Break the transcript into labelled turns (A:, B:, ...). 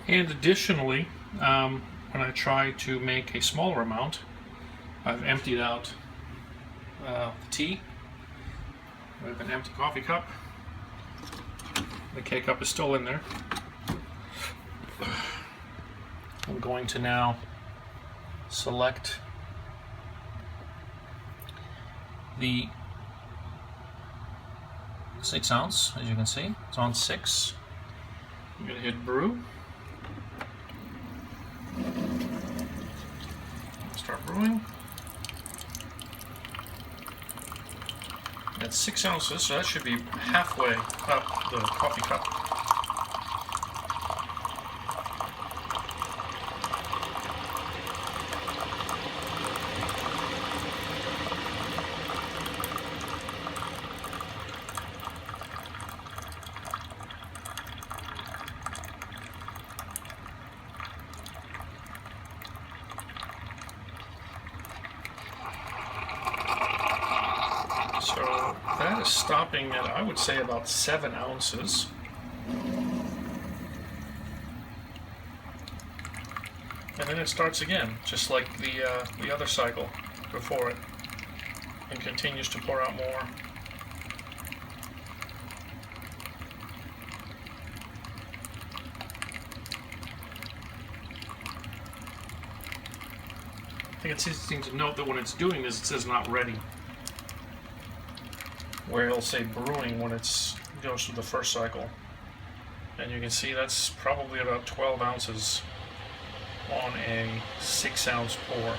A: And additionally, when I try to make a smaller amount, I've emptied out the tea with an empty coffee cup. The K-cup is still in there. I'm going to now select the 6 ounce, as you can see. It's on 6. I'm going to hit brew. Start brewing. That's 6 ounces, so that should be halfway up the coffee cup. So that is stopping at, I would say, about 7 ounces. And then it starts again, just like the other cycle before it, and continues to pour out more. I think it's interesting to note that when it's doing this, it says not ready, where it'll say brewing when it goes through the first cycle. And you can see that's probably about 12 ounces on a 6 ounce pour.